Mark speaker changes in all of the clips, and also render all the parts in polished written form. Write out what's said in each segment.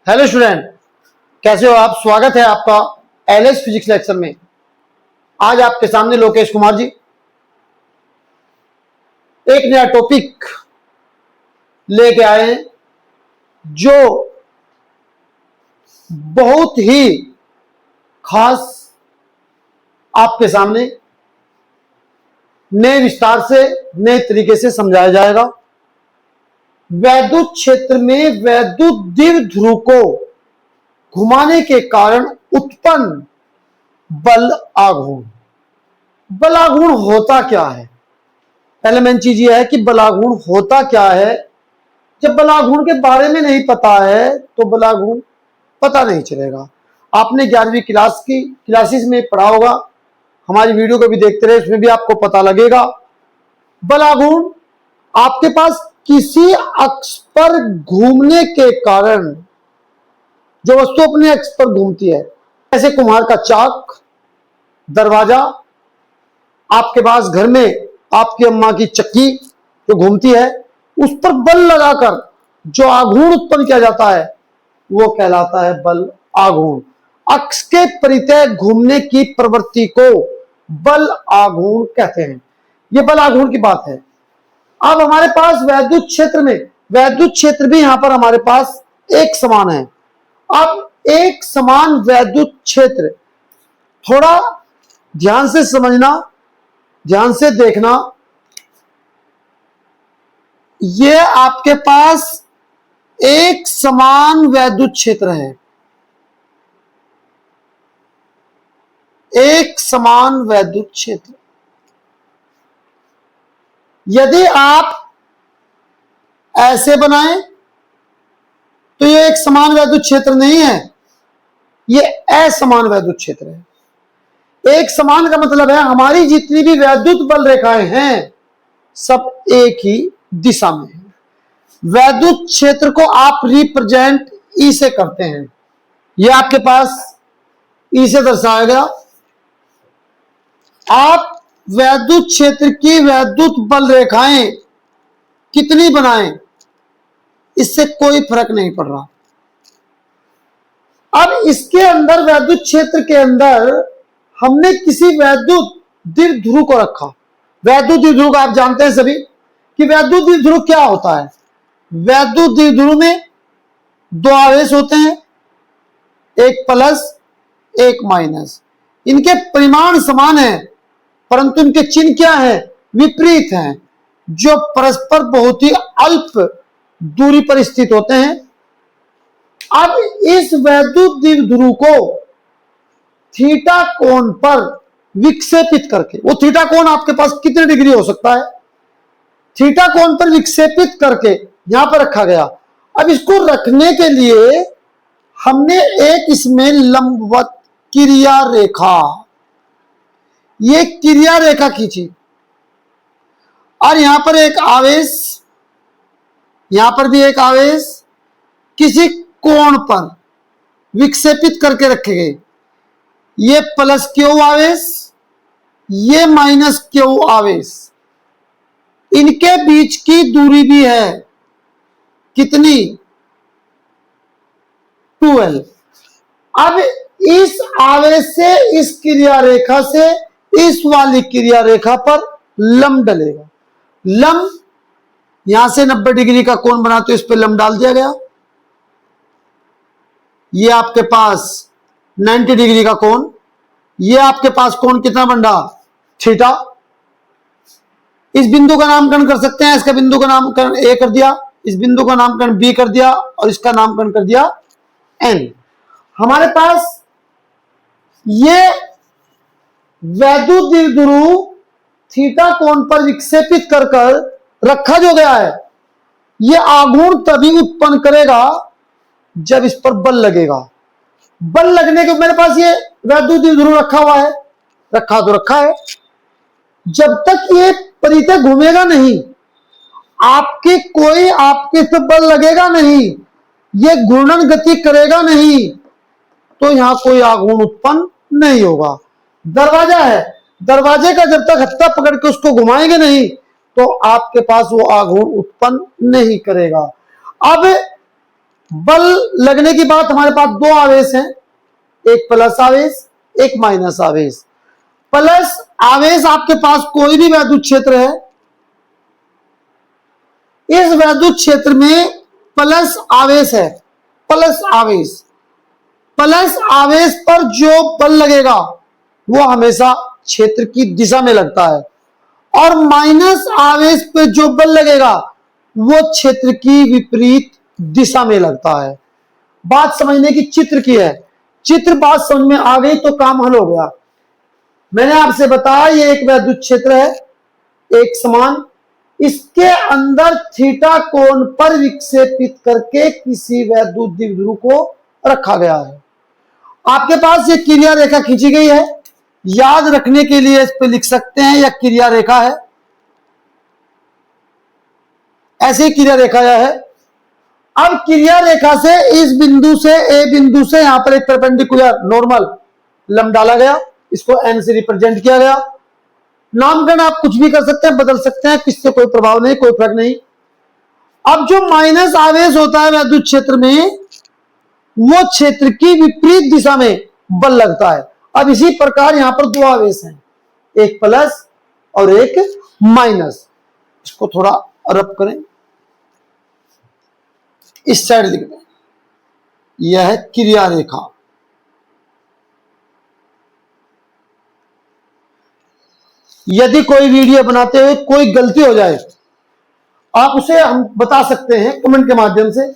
Speaker 1: Hello student, कैसे हो आप। स्वागत है आपका एलएस फिजिक्स लेक्चर में। आज आपके सामने लोकेश कुमार जी एक नया टॉपिक लेके आए हैं जो बहुत ही खास आपके सामने नए विस्तार से नए तरीके से समझाया जाएगा। वैद्युत क्षेत्र में वैद्युत द्विध्रुव को घुमाने के कारण उत्पन्न बल आघूर्ण। बल आघूर्ण होता क्या है? पहले मेन चीज यह है कि बल आघूर्ण होता क्या है। जब बल आघूर्ण के बारे में नहीं पता है तो बल आघूर्ण पता नहीं चलेगा। आपने 11वीं क्लासेस में पढ़ा होगा, हमारी वीडियो को भी देखते रहे, इसमें भी आपको पता लगेगा। बल आघूर्ण आपके पास किसी अक्ष पर घूमने के कारण, जो वस्तु अपने अक्ष पर घूमती है, जैसे कुम्हार का चाक, दरवाजा, आपके पास घर में आपकी अम्मा की चक्की जो घूमती है, उस पर बल लगाकर जो आघूर्ण उत्पन्न किया जाता है वो कहलाता है बल आघूर्ण। अक्ष के परितः घूमने की प्रवृत्ति को बल आघूर्ण कहते हैं। ये बल आघूर्ण की बात है। अब हमारे पास वैद्युत क्षेत्र में, वैद्युत क्षेत्र भी यहां पर हमारे पास एक समान है। अब एक समान वैद्युत क्षेत्र, थोड़ा ध्यान से समझना, ध्यान से देखना। ये आपके पास एक समान वैद्युत क्षेत्र है, एक समान वैद्युत क्षेत्र। यदि आप ऐसे बनाएं तो ये एक समान वैद्युत क्षेत्र नहीं है, ये असमान वैद्युत क्षेत्र है। एक समान का मतलब है हमारी जितनी भी वैद्युत बल रेखाएं हैं सब एक ही दिशा में है। वैद्युत क्षेत्र को आप रिप्रेजेंट ई से करते हैं। ये आपके पास ई से दर्शाया गया। आप वैद्युत क्षेत्र की वैद्युत बल रेखाएं कितनी बनाएं, इससे कोई फर्क नहीं पड़ रहा। अब इसके अंदर, वैद्युत क्षेत्र के अंदर, हमने किसी वैद्युत द्विध्रुव को रखा। वैद्युत द्विध्रुव को आप जानते हैं सभी कि वैद्युत द्विध्रुव क्या होता है। वैद्युत द्विध्रुव में दो आवेश होते हैं, एक प्लस एक माइनस। इनके परिमाण समान है परंतु इनके चिन्ह क्या है, विपरीत हैं, जो परस्पर बहुत ही अल्प दूरी पर स्थित होते हैं। अब इस वैद्युत द्विध्रुव को थीटा कोण पर विक्षेपित करके, वो थीटा कोण आपके पास कितने डिग्री हो सकता है, थीटा कोण पर विक्षेपित करके यहां पर रखा गया। अब इसको रखने के लिए हमने एक इसमें लंबवत क्रिया रेखा, ये क्रिया रेखा खींची और यहां पर एक आवेश, यहां पर भी एक आवेश किसी कोण पर विक्षेपित करके रखे गए। ये प्लस क्यू आवेश, ये माइनस क्यू आवेश, इनके बीच की दूरी भी है कितनी, 2L। अब इस आवेश से, इस क्रिया रेखा से इस वाली क्रिया रेखा पर लंब डलेगा। लंब यहां से 90 डिग्री का कोण बना तो इस पर लंब डाल दिया गया। ये आपके पास 90 डिग्री का कोण, ये आपके पास कोण कितना बन रहा, थीटा। इस बिंदु का नामकरण कर सकते हैं, इसका बिंदु का नामकरण ए कर दिया, इस बिंदु का नामकरण बी कर दिया और इसका नामकरण कर दिया एन। हमारे पास ये वैद्युत द्विध्रुव थीटा कोण पर विक्षेपित कर रखा जो गया है, ये आघूर्ण तभी उत्पन्न करेगा जब इस पर बल लगेगा। बल लगने के, मेरे पास ये वैद्युत द्विध्रुव रखा हुआ है, रखा तो रखा है, जब तक ये परितः घूमेगा नहीं, आपके तो बल लगेगा नहीं, ये घूर्णन गति करेगा नहीं, तो यहां कोई आघूर्ण उत्पन्न नहीं होगा। दरवाजा है, दरवाजे का जब तक हत्था पकड़ के उसको घुमाएंगे नहीं तो आपके पास वो आघूर्ण उत्पन्न नहीं करेगा। अब बल लगने की बात, हमारे पास दो आवेश हैं, एक प्लस आवेश, एक माइनस आवेश। प्लस आवेश आपके पास कोई भी वैद्युत क्षेत्र है, इस वैद्युत क्षेत्र में प्लस आवेश है, प्लस आवेश, प्लस आवेश पर जो बल लगेगा वो हमेशा क्षेत्र की दिशा में लगता है, और माइनस आवेश पे जो बल लगेगा वो क्षेत्र की विपरीत दिशा में लगता है। बात समझने की चित्र की है, चित्र बात समझ में आ गई तो काम हल हो गया। मैंने आपसे बताया ये एक वैद्युत क्षेत्र है, एक समान, इसके अंदर थीटा कोण पर विक्षेपित करके किसी वैद्युत द्विध्रुव को रखा गया है। आपके पास ये क्रिया रेखा खींची गई है, याद रखने के लिए इस पे लिख सकते हैं यह क्रिया रेखा है, ऐसी क्रिया रेखा यह है। अब क्रिया रेखा से इस बिंदु से ए बिंदु से यहां पर एक परपेंडिकुलर नॉर्मल लंब डाला गया, इसको एन से रिप्रेजेंट किया गया। नामकरण आप कुछ भी कर सकते हैं, बदल सकते हैं, किससे कोई प्रभाव नहीं, कोई फर्क नहीं। अब जो माइनस आवेश होता है वैद्युत क्षेत्र में, वो क्षेत्र की विपरीत दिशा में बल लगता है। अब इसी प्रकार यहां पर दो आवेश हैं, एक प्लस और एक माइनस। इसको थोड़ा रब करें, इस साइड लिख दें, यह है क्रिया रेखा। यदि कोई वीडियो बनाते हुए कोई गलती हो जाए, आप उसे हम बता सकते हैं कमेंट के माध्यम से,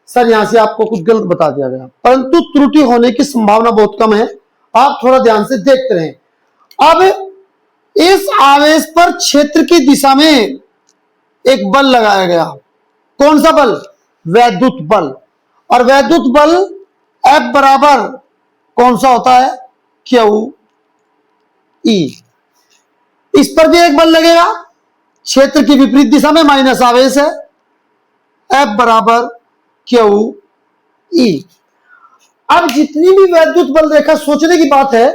Speaker 1: सर यहां से आपको कुछ गलत बता दिया गया, परंतु त्रुटि होने की संभावना बहुत कम है, आप थोड़ा ध्यान से देखते रहें। अब इस आवेश पर क्षेत्र की दिशा में एक बल लगाया गया, कौन सा बल? वैद्युत बल। और वैद्युत बल F बराबर कौन सा होता है? Q E. इस पर भी एक बल लगेगा, क्षेत्र की विपरीत दिशा में माइनस आवेश है, F बराबर क्यू ई। अब जितनी भी वैद्युत बल रेखा, सोचने की बात है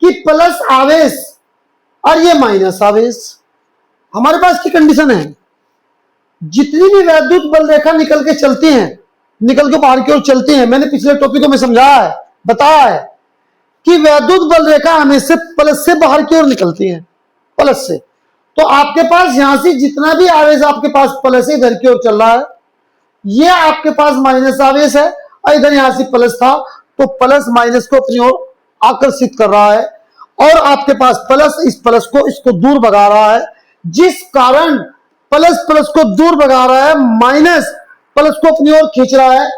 Speaker 1: कि प्लस आवेश और ये माइनस आवेश, हमारे पास की कंडीशन है, जितनी भी वैद्युत बल रेखा निकल के चलती हैं, निकल के बाहर की ओर चलती हैं, मैंने पिछले टॉपिकों में समझाया है, बताया है कि वैद्युत बल रेखा हमेशा प्लस से बाहर की ओर निकलती है, प्लस से। तो आपके पास यहां से जितना भी आवेश आपके पास प्लस से इधर की ओर चल रहा है, ये आपके पास माइनस आवेश है, और इधर यहां से प्लस था, तो प्लस माइनस को अपनी ओर आकर्षित कर रहा है, और आपके पास प्लस इस प्लस को इसको दूर भगा रहा है, जिस कारण प्लस प्लस को दूर भगा रहा है, माइनस प्लस को अपनी ओर खींच रहा है।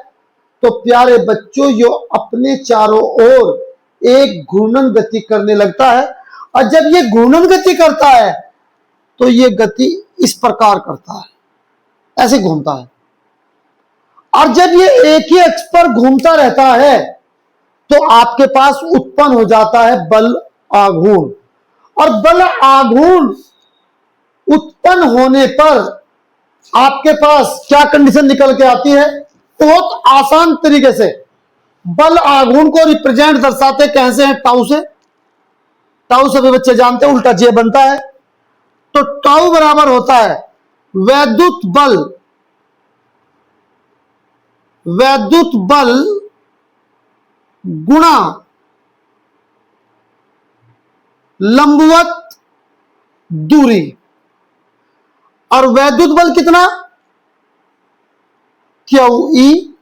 Speaker 1: तो प्यारे बच्चों, यो अपने चारों ओर एक घूर्णन गति करने लगता है, और जब ये घूर्णन गति करता है तो ये गति इस प्रकार करता है, ऐसे घूमता है। और जब ये एक ही अक्ष पर घूमता रहता है तो आपके पास उत्पन्न हो जाता है बल आघूर्ण, और बल आघूर्ण उत्पन्न होने पर आपके पास क्या कंडीशन निकल के आती है? बहुत आसान तरीके से बल आघूर्ण को रिप्रेजेंट दर्शाते कैसे हैं? टाउ से। टाउ सभी बच्चे जानते हैं, उल्टा जे बनता है, तो टाउ बराबर होता है वैद्युत बल, वैद्युत बल गुणा लंबवत दूरी। और वैद्युत बल कितना? क्यू ई,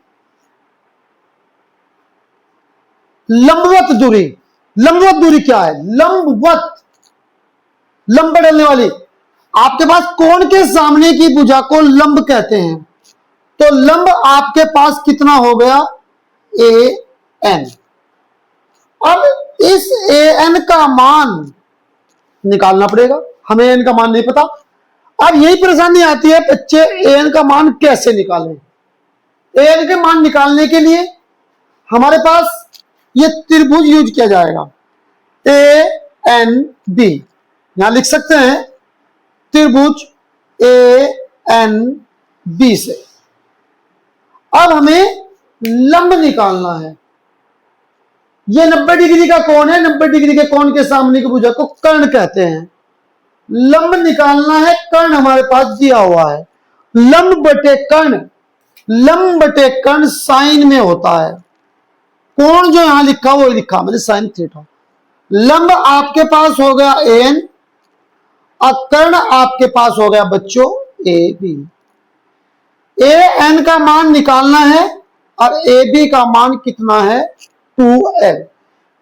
Speaker 1: लंबवत दूरी। लंबवत दूरी क्या है? लंबवत, लंब बदलने वाली। आपके पास कोण के सामने की भुजा को लंब कहते हैं, तो लंब आपके पास कितना हो गया? A N. अब इस ए एन का मान निकालना पड़ेगा, हमें एन का मान नहीं पता। अब यही परेशानी आती है बच्चे, ए एन का मान कैसे निकालें? ए एन के मान निकालने के लिए हमारे पास ये त्रिभुज यूज किया जाएगा, ए एन बी। यहां लिख सकते हैं त्रिभुज ए एन बी से। अब हमें लंब निकालना है। ये 90 डिग्री का कोण है, 90 डिग्री के कोण के सामने की भुजा को कर्ण कहते हैं। लंब निकालना है, कर्ण हमारे पास दिया हुआ है, लंब बटे कर्ण लंब बटे कर्ण साइन में होता है। कोण जो यहां लिखा वो लिखा मैंने साइन थीटा। लंब आपके पास हो गया एन और कर्ण आपके पास हो गया बच्चों ए बी। ए एन का मान निकालना है और ए बी का मान कितना है 2l।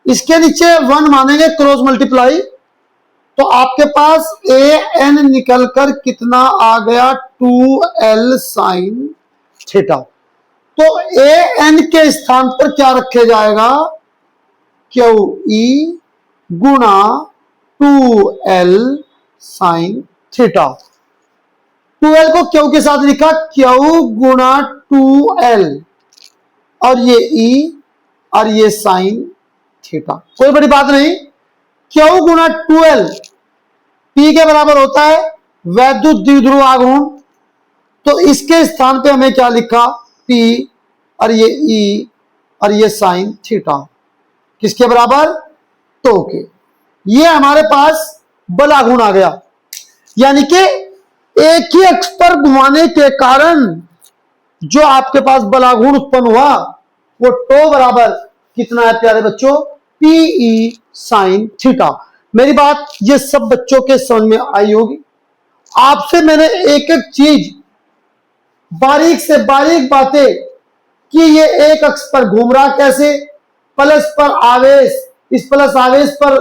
Speaker 1: इसके नीचे 1 मानेंगे क्रॉस मल्टीप्लाई, तो आपके पास ए एन निकलकर कितना आ गया 2l साइन थीटा। तो ए एन के स्थान पर क्या रखे जाएगा क्यू ई गुणा 2l साइन थीटा। 2l को क्यू के साथ लिखा क्यू गुणा 2l और ये ई और ये साइन थीटा, कोई बड़ी बात नहीं। क्यू गुणा 2l पी के बराबर होता है वैद्युत द्विध्रुव आघूर्ण, तो इसके स्थान पे हमें क्या लिखा पी और ये ई और ये साइन थीटा, किसके बराबर तो के। ये हमारे पास बल आघूर्ण आ गया, यानी कि एक ही अक्ष पर घुमाने के कारण जो आपके पास बल आघूर्ण उत्पन्न हुआ वो टो बराबर कितना है प्यारे बच्चों पीई साइन थीटा। मेरी बात ये सब बच्चों के समझ में आई होगी। आपसे मैंने एक एक चीज बारीक से बारीक बातें कि ये एक अक्ष पर घूम रहा कैसे, प्लस पर आवेश, इस प्लस आवेश पर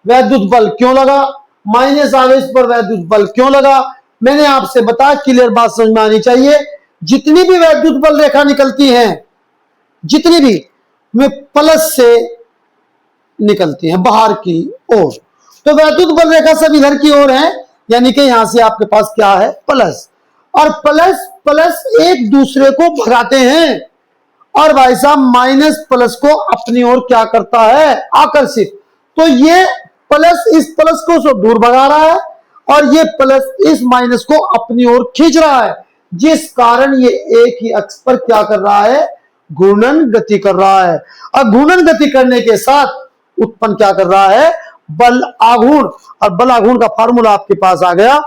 Speaker 1: वैद्युत बल क्यों लगा, माइनस आवेश पर वैद्युत बल क्यों लगा, मैंने आपसे बताया। क्लियर बात समझ में आनी चाहिए। जितनी भी वैद्युत बल रेखा निकलती हैं, जितनी भी वे प्लस से निकलती हैं बाहर की ओर, तो वैद्युत बल रेखा सब इधर की ओर है, यानी कि यहां से आपके पास क्या है प्लस, और प्लस प्लस एक दूसरे को भगाते हैं, और भाई साहब माइनस प्लस को अपनी ओर क्या करता है आकर्षित। तो ये प्लस इस प्लस को सो दूर भगा रहा है और ये प्लस इस माइनस को अपनी ओर खींच रहा है, जिस कारण ये एक ही अक्ष पर क्या कर रहा है घूर्णन गति कर रहा है। और घूर्णन गति करने के साथ उत्पन्न क्या कर रहा है बल आघूर्ण, और बल आघूर्ण का फार्मूला आपके पास आ गया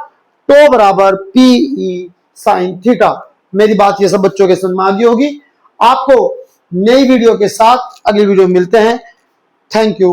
Speaker 1: टो बराबर पीई साइन थीटा। मेरी बात ये सब बच्चों के समझ में आ गई होगी। आपको नई वीडियो के साथ अगली वीडियो में मिलते हैं। Thank you.